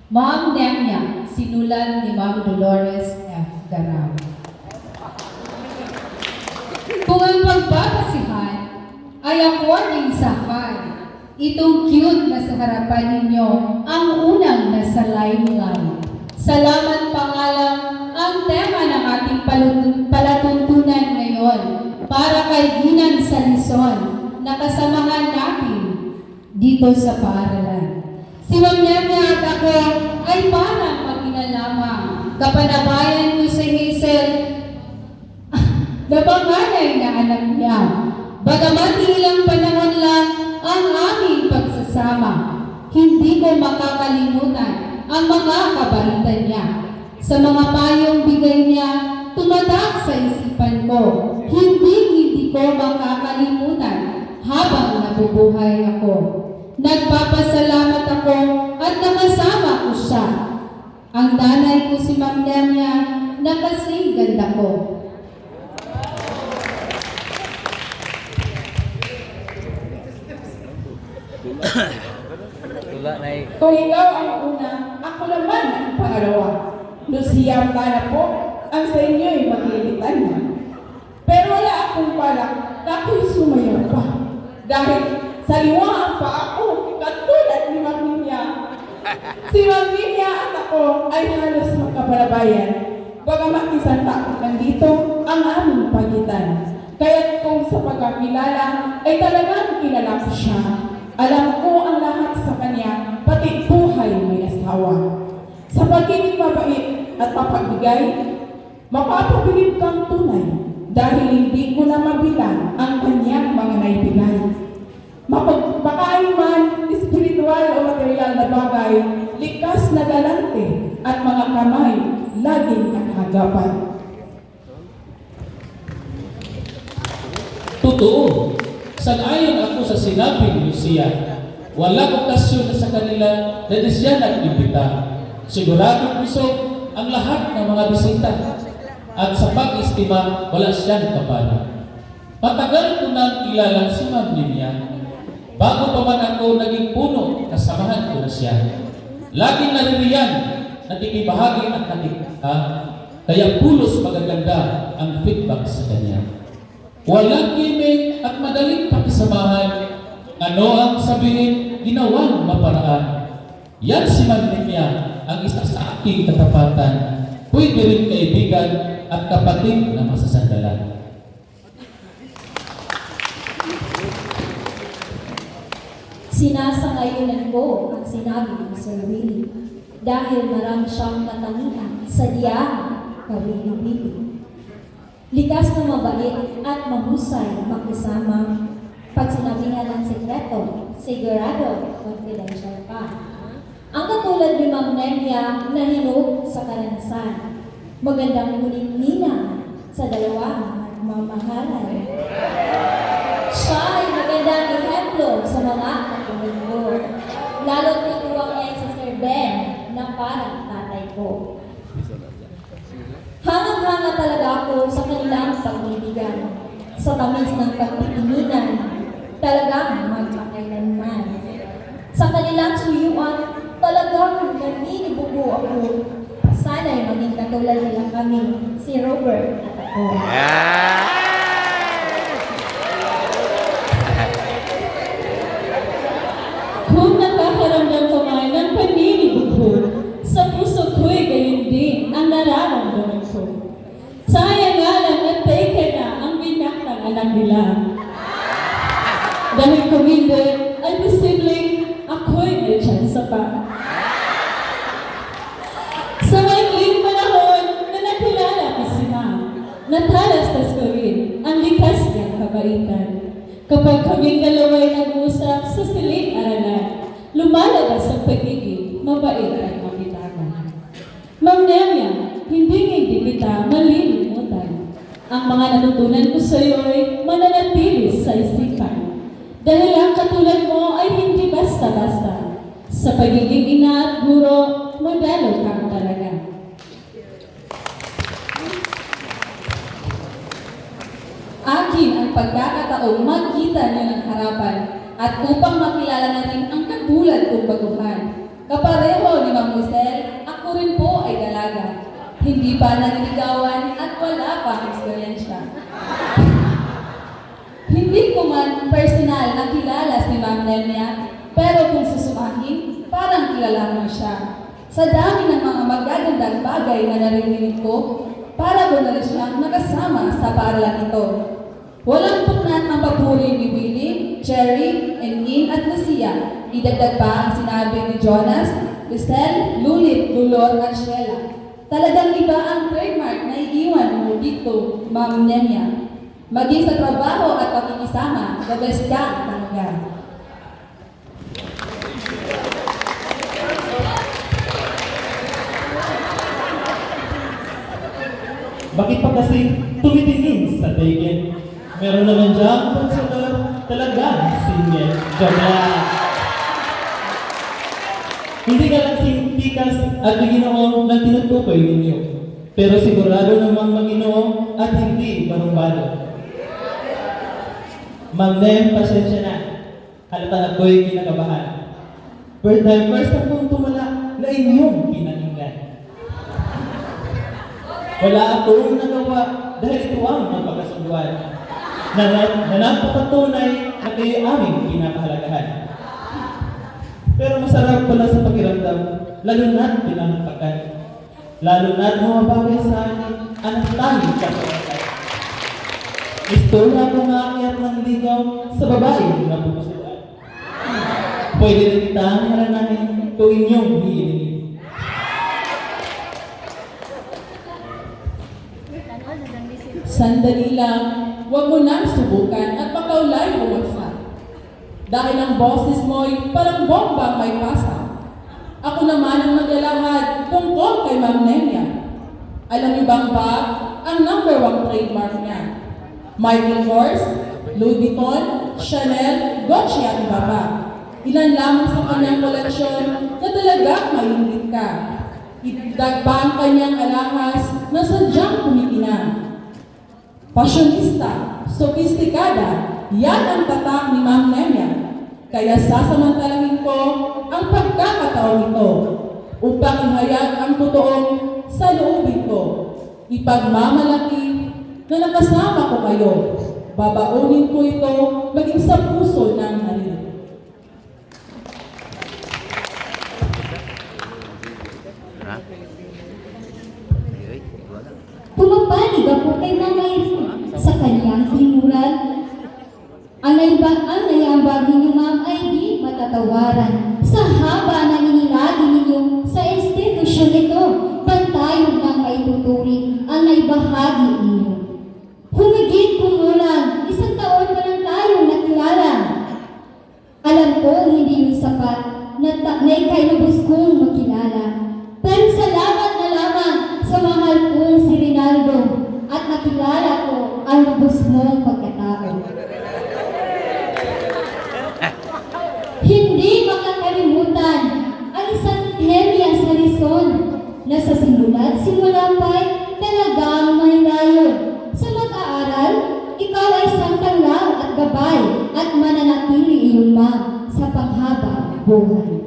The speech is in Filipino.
Ma'am Nemya, sinulat ni Ma'am Dolores F. Garao. Kung ang pagbabasihan ay according sa high, itong cute na sa harapan ninyo ang unang nasa limelight. Salamat pangalan ang tema ng ating palatuntunan ngayon para kay Ginang sa Luzon na kasamahan natin dito sa paaralan. Si Ma'am Nemya at ako ay parang mag-ina lamang. Kapanabayan ko si Hazel na panganay na anak niya. Bagamat ilang panahon lang ang aming pagsasama, hindi ko makakalimutan ang mga kabaitan niya. Sa mga payong bigay niya, tumatak sa isipan ko. Hindi ko makakalimutan habang nabubuhay ako. Nagpapasalamat ako at nakasama ko siya. Ang nanay ko si Ma'am Nemya na kasing ganda ko. Kung ikaw ang una, ako naman ang pangalawa. Lucia para po, ang sa inyo'y maglilitan na. Pero wala akong palak na ako'y sumayaw pa. Dahil sa liwaan pa ako, katulad ni Ma'am Nemya. Si Ma'am Nemya at ako ay halos magkapalabayan. Bagamat isang taon nandito ang aming pagitan. Kaya't kung sa pagkakilala ay talagang kilala ko siya. Alam ko ang lahat sa kanya, pati buhay may asawa. Sa pagiging mabait at papagbigay, mapapabilib kang tunay dahil hindi ko na mabilang ang kanyang mga naibigay. Mapagpakain man, espiritual o material na bagay, likas na galante at mga kamay, laging nakahagapan. Totoo, sang-ayon ako sa sinabi ni Lucia. Walang okasyon na sa kanila na di siya nag-imbita. Sigurado busog ang lahat ng mga bisita. At sa pag-estima, wala siyang kapala. Matagal ko nang kilala si Ma'am Nemya. Bago pa man ako naging puno, kasamahan ko na siya. Laging naririyan, nakikibahagi at nakikita, kaya pulos magaganda ang feedback sa kanya. Walang gimmick at madaling pakisamahan. Ano ang sabihin, ginawang maparaan. Yan si Ma'am Nemya, ang isa sa aking katapatan. Pwede rin kaibigan at kapatid na masasandalan. Sinasangayunan ko ang sinabi ni Sir Willie dahil marami siyang katangian sa diyan kawili-wili. Likas na mabait at mahusay makisama. Pag sinabi nga ng sekreto, sigurado confidential pa. Ang katulad ni Ma'am Nemya na hinog sa kalansan. Magandang uling ninang sa dalawang mamahalan. Siya ay magandang ehemplo sa mga katulad ko. Lalo't natuwang niya si Sir Ben na parang tatay ko. Hangang-hanga talaga ako sa kanilang pag-ibigan. Sa tamis ng pagtitininan, talagang magpakailanman. Sa kanilang suyuan, talagang naninibugo ako. Sana'y maging katulad nila kami, si Robert at ako. Kung nakakaramdam ka man ng paninibugo, sa puso ko'y gayon din ang nararamdaman ko. Sayang nga lang na taken na ang binakang anak nila. Dahil kung hindi, ay posibleng ako'y may chance pa. Sa maikling panahon na nakilala ko si Ma'am, natalastas ko rin ang likas niyang kabaitan. Kapag kaming dalawa'y nag-uusap sa silid-aralan, lumalabas ang pagiging mabait at mabitawan. Ma'am Nemya, hindi kita malilimutan. Ang mga natutunan ko sa iyo ay mananatili sa isipan. Dahil ang katulad mo ay hindi basta-basta. Sa pagiging ina at guro, modelo kang talaga. Akin ang pagkakataong magkita niyo ng harapan at upang makilala na rin ang katulad kong baguhan. Kapareho ni Ma'am Lisel pa naniligawan at wala pang eksperyensya. Hindi ko man personal na kilala si Ma'am Nemia, pero kung susumahin, parang kilala mo siya. Sa dami ng mga magagandang bagay na naririnig ko, para ko na rin siyang nakasama sa paaralan ito. Walang puknat ang papuri ni Willie, Cherry, Engin at Lucia. Idagdag pa ang sinabi ni Jonas, Lisel, Lulit, Dulor at Sheila. Talagang iba ang trademark na iiwan mo dito, Ma'am Nemia. Maging sa trabaho at pakikisama, the best ka talaga. Bakit pa kasi tumitingin sa daigin? Meron naman diyang konsular, talagang single. Joke lang. Hindi ka lang sintikas at Ginoo ng tinutukoy ninyo. Pero sigurado namang Manginoo at hindi barumbado. Ma'am Nem, pasensya na. Halata ako'y kinakabahan. First akong tumala na inyong pinakinggan. Wala akong nagawa dahil ito ang napakasunduan. Na napakatunay na kayo aming pinakahalagahan. Pero masarap pala sa pakiramdam, lalo na't pinangatakan. Lalo na't mga bagay sa akin, anak tanging kapatid. Istorya ko maakyat ng ligaw sa babae na pupusuan. Pwede rin kitang haranahin kung inyong hihiling. Sandali lang, huwag mo nang subukan at pakaulay bumagsak. Dahil ang boses mo'y parang bombang may pasa. Ako naman ang maglalahad tungkol kay Ma'am Nemia. Alam niyo bang ba ang number 1 trademark niya? Michael Kors, Louis Vuitton, Chanel, Gucci at iba pa. Ilan lamang sa kanyang koleksyon na talagang mahilig ka. Idagdag pa ang kanyang alahas na sadyang kumikinang. Fashionista, sofistikada, yan ang tatak ni Ma'am Nemia. Kaya sasamantalahin ko ang pagkakataon ito upang ihayag ang totoong sa loobin ko. Ipagmamalaki na nakasama ko kayo. Babaunin ko ito maging sa puso ng halin. Pumapanig ako kay Mama Irene sa kanyang hinuran. Ang naiambag ninyo, Ma'am, ay di matatawaran. Sa haba na ininagi ninyo sa institusyon ito, pantayog ng maituturing ang naibahagi ninyo. Humigit kumulang, 1 taon pa lang tayong nakilala. Alam ko hindi yung sapat na ikay lubos kong makilala. Pero salamat na lamang sa mahal kong si Rinaldo at nakilala ko ang lubos mong pagkatao. Hindi makakalimutan ang isang Nemia sa Rizon na sa simula pa'y talagang may layon. Sa mag-aaral, ikaw ay isang tanglaw at gabay at mananatili iyon, Ma'am, sa panghabang buhay.